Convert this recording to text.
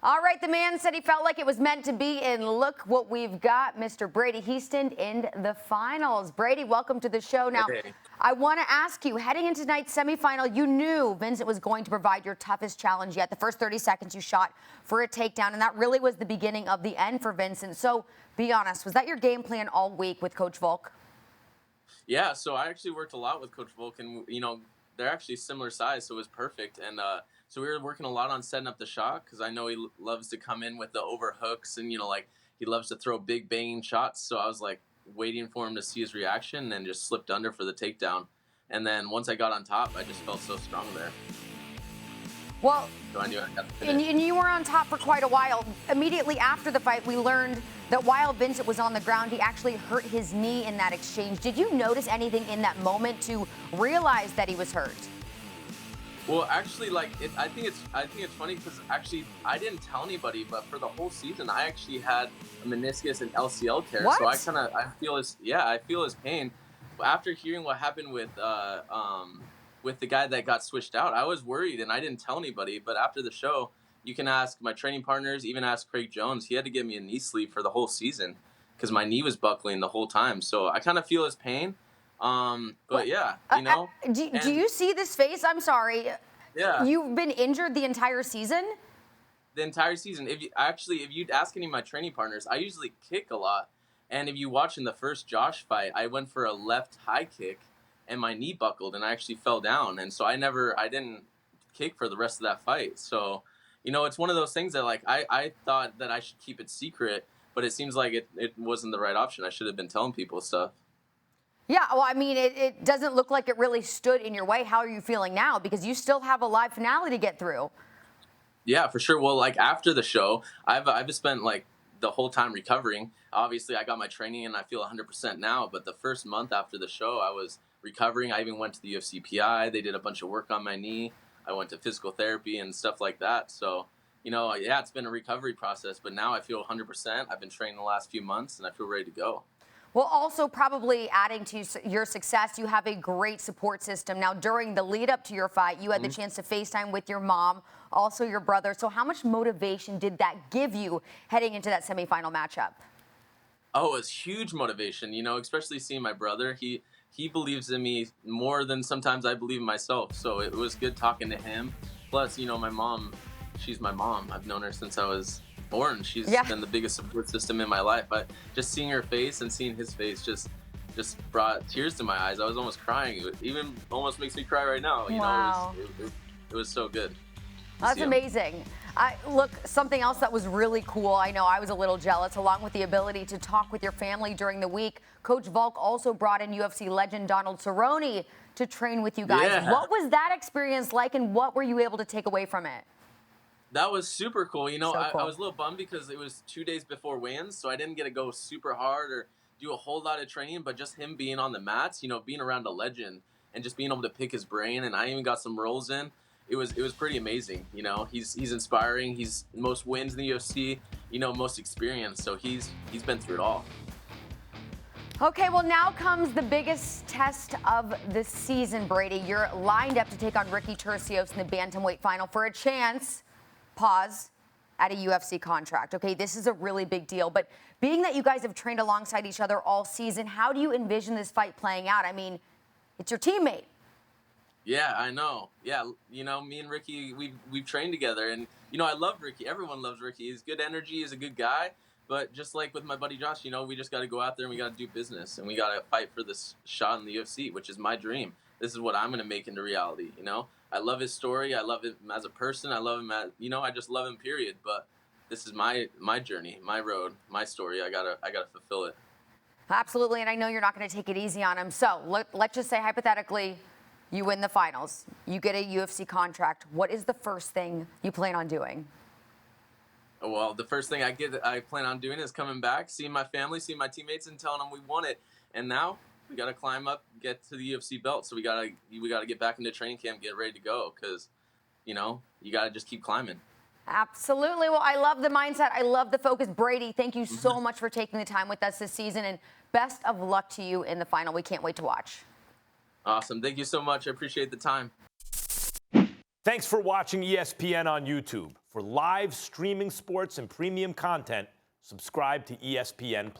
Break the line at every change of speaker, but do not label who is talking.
All right, the man said he felt like it was meant to be, and look what we've got, Mr. Brady Hiestand in the finals. Brady, welcome to the show. Now,
Hey.
I want to ask you, heading into tonight's semifinal, you knew Vincent was going to provide your toughest challenge yet. The first 30 seconds you shot for a takedown, and that really was the beginning of the end for Vincent. So, be honest, was that your game plan all week with Coach Volk?
Yeah, so I actually worked a lot with Coach Volk, and they're actually similar size, so it was perfect. And so we were working a lot on setting up the shot because I know he loves to come in with the overhooks, and like he loves to throw big banging shots. So I was like waiting for him to see his reaction, and just slipped under for the takedown. And then once I got on top, I just felt so strong there.
Well,
So I knew I got to finish.
and you were on top for quite a while. Immediately after the fight, we learned that while Vincent was on the ground, he actually hurt his knee in that exchange. Did you notice anything in that moment to realize that he was hurt?
Well, actually, I think it's funny because actually I didn't tell anybody, but for the whole season, I actually had a meniscus and LCL tear.
What?
So I feel his pain. But after hearing what happened with the guy that got switched out, I was worried and I didn't tell anybody. But after the show, you can ask my training partners, even ask Craig Jones. He had to give me a knee sleeve for the whole season because my knee was buckling the whole time. So I kind of feel his pain. But yeah,
Do you see this face? I'm sorry.
Yeah.
You've been injured the entire season?
The entire season. If you'd ask any of my training partners, I usually kick a lot. And if you watch in the first Josh fight, I went for a left high kick and my knee buckled and I actually fell down. And so I didn't kick for the rest of that fight. So, it's one of those things that I thought that I should keep it secret, but it seems like it wasn't the right option. I should have been telling people stuff.
Yeah, well, I mean, it doesn't look like it really stood in your way. How are you feeling now? Because you still have a live finale to get through.
Yeah, for sure. Well, after the show, I've spent the whole time recovering. Obviously, I got my training and I feel 100% now. But the first month after the show, I was recovering. I even went to the UFC PI. They did a bunch of work on my knee. I went to physical therapy and stuff like that. So, yeah, it's been a recovery process. But now I feel 100%. I've been training the last few months and I feel ready to go.
Well, also probably adding to your success, you have a great support system. Now, during the lead up to your fight, you had the chance to FaceTime with your mom, also your brother. So how much motivation did that give you heading into that semifinal matchup?
Oh, it's huge motivation, especially seeing my brother. He believes in me more than sometimes I believe in myself. So it was good talking to him. Plus, my mom, she's my mom. I've known her since I was born. She's been the biggest support system in my life. But just seeing her face and seeing his face just brought tears to my eyes. I was almost crying. It even almost makes me cry right now.
Wow.
It was so good.
That's amazing. Look, something else that was really cool, I know I was a little jealous, along with the ability to talk with your family during the week. Coach Volk also brought in UFC legend Donald Cerrone to train with you guys.
Yeah.
What was that experience like, and what were you able to take away from it?
That was super cool.
So cool.
I was a little bummed because it was 2 days before weigh-ins, so I didn't get to go super hard or do a whole lot of training, but just him being on the mats, being around a legend and just being able to pick his brain, and I even got some rolls in. It was pretty amazing. He's inspiring. He's most wins in the UFC, most experienced, so he's been through it all.
Okay, well, now comes the biggest test of the season, Brady. You're lined up to take on Ricky Turcios in the bantamweight final for a chance, at a UFC contract. Okay, this is a really big deal, but being that you guys have trained alongside each other all season, how do you envision this fight playing out? I mean, it's your teammate.
Yeah, I know. Yeah, me and Ricky, we've trained together, and I love Ricky. Everyone loves Ricky. He's good energy. He's a good guy. But just like with my buddy Josh, we just got to go out there and we got to do business, and we got to fight for this shot in the UFC, which is my dream. This is what I'm going to make into reality. I love his story. I love him as a person. I love him as, I just love him, period. But this is my journey, my road, my story. I gotta fulfill it.
Absolutely, and I know you're not going to take it easy on him. So let's just say hypothetically, you win the finals, you get a UFC contract. What is the first thing you plan on doing?
Well, the first thing I plan on doing is coming back, seeing my family, seeing my teammates, and telling them we won it. And now we got to climb up, get to the UFC belt. So we got to get back into training camp, get ready to go, because you got to just keep climbing.
Absolutely. Well, I love the mindset. I love the focus. Brady, thank you so much for taking the time with us this season, and best of luck to you in the final. We can't wait to watch.
Awesome. Thank you so much. I appreciate the time.
Thanks for watching ESPN on YouTube. For live streaming sports and premium content, subscribe to ESPN+.